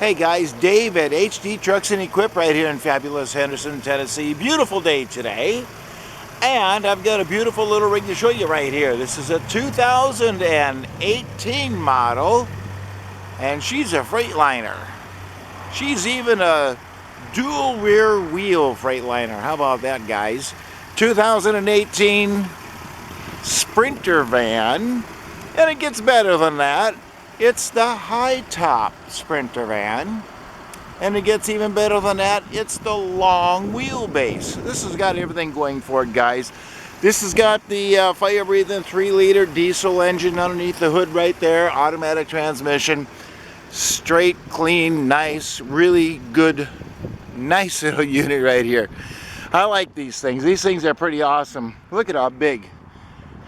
Hey guys, Dave at HD Trucks and Equip right here in fabulous Henderson, Tennessee. Beautiful day today. And I've got a beautiful little rig to show you right here. This is a 2018 model, and she's a Freightliner. She's even a dual rear wheel Freightliner. How about that, guys? 2018 Sprinter van, and it gets better than that. It's the high top Sprinter van, and it gets even better than that. It's the long wheelbase. This has got everything going for it, guys. This has got the fire-breathing 3-liter diesel engine underneath the hood right there, automatic transmission, straight, clean, nice, really good, nice little unit right here. I like these things. These things are pretty awesome. Look at how big.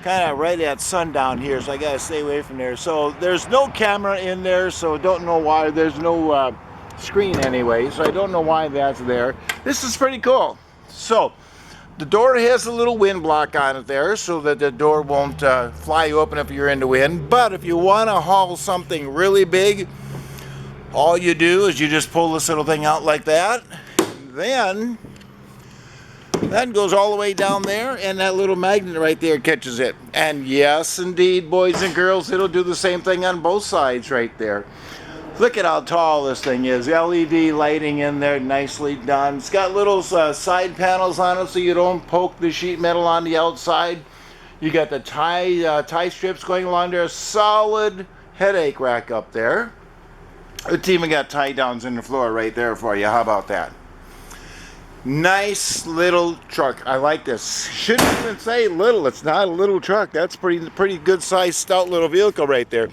Kind of right at sundown here, so I gotta stay away from there. So there's no camera in there, so don't know why. There's no screen anyway, so I don't know why that's there. This is pretty cool. So the door has a little wind block on it there, so that the door won't fly open if you're in the wind. But if you want to haul something really big, all you do is you just pull this little thing out like that. Then that goes all the way down there, and that little magnet right there catches it. And yes, indeed, boys and girls, it'll do the same thing on both sides right there. Look at how tall this thing is. LED lighting in there, nicely done. It's got little side panels on it so you don't poke the sheet metal on the outside. You got the tie strips going along there. Solid headache rack up there. It's even got tie downs in the floor right there for you. How about that? Nice little truck. I like this. Shouldn't even say little. It's not a little truck. That's pretty good sized, stout little vehicle right there.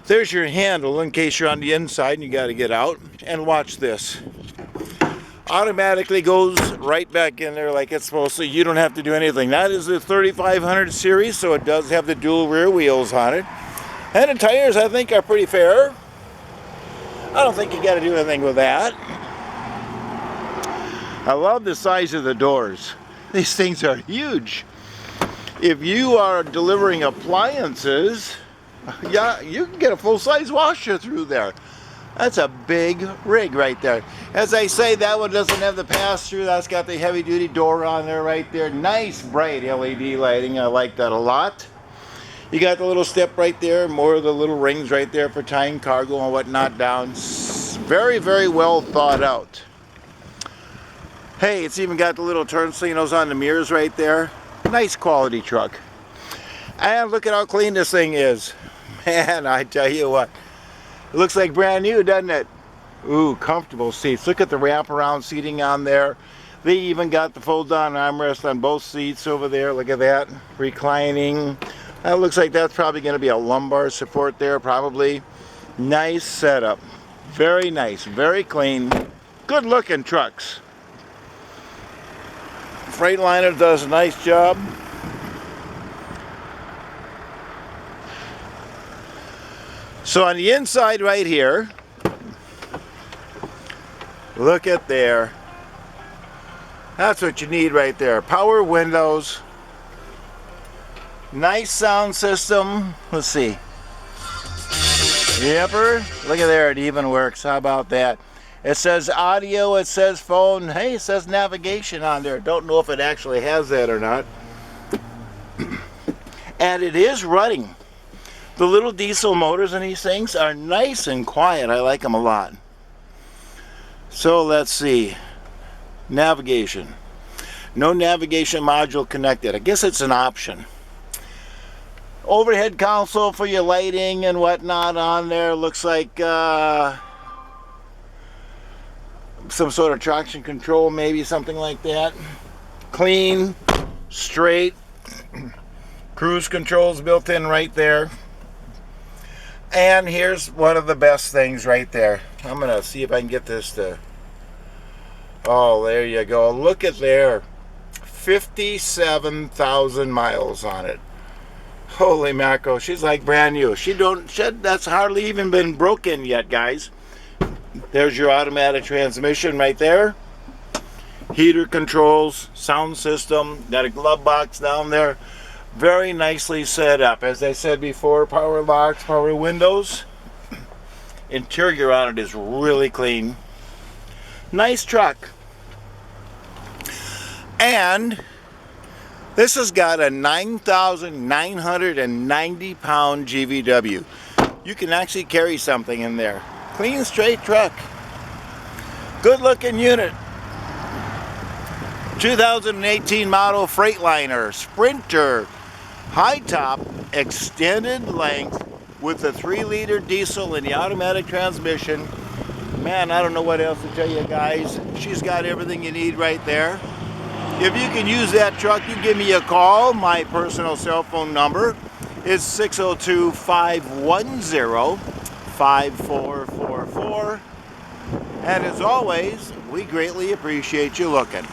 There's your handle in case you're on the inside and you got to get out. And watch this. Automatically goes right back in there like it's supposed to. You don't have to do anything. That is the 3500 series, so it does have the dual rear wheels on it. And the tires, I think, are pretty fair. I don't think you got to do anything with that. I love the size of the doors. These things are huge. If you are delivering appliances, yeah, you can get a full-size washer through there. That's a big rig right there. As I say, that one doesn't have the pass-through. That's got the heavy-duty door on there right there. Nice bright LED lighting. I like that a lot. You got the little step right there. More of the little rings right there for tying cargo and whatnot down. Very, very well thought out. Hey, it's even got the little turn signals on the mirrors right there. Nice quality truck. And look at how clean this thing is. Man, I tell you what. It looks like brand new, doesn't it? Ooh, comfortable seats. Look at the wraparound seating on there. They even got the fold-down armrest on both seats over there. Look at that. Reclining. That looks like that's probably going to be a lumbar support there, probably. Nice setup. Very nice. Very clean. Good-looking trucks. Freightliner does a nice job. So on the inside right here, look at there. That's what you need right there. Power windows. Nice sound system. Let's see. Yepper. Look at there. It even works. How about that? It says audio, it says phone, hey, it says navigation on there. Don't know if it actually has that or not. And it is running. The little diesel motors in these things are nice and quiet. I like them a lot. So let's see. Navigation. No navigation module connected. I guess it's an option. Overhead console for your lighting and whatnot on there. Looks like some sort of traction control, maybe something like that. Clean, straight. Cruise controls built in right there. And here's one of the best things right there. I'm gonna see if I can get this to, oh, there you go. Look at there. 57,000 miles on it. Holy mackerel, she's like brand new. That's hardly even been broken yet, guys. There's your automatic transmission right there. Heater controls, sound system, got a glove box down there. Very nicely set up. As I said before, power locks, power windows. Interior on it is really clean. Nice truck. And this has got a 9,990 pound GVW. You can actually carry something in there. Clean, straight truck. Good looking unit. 2018 model Freightliner, Sprinter, high top, extended length with the 3-liter diesel and the automatic transmission. Man, I don't know what else to tell you guys. She's got everything you need right there. If you can use that truck, you give me a call. My personal cell phone number is 602-510-5444. And as always, we greatly appreciate you looking.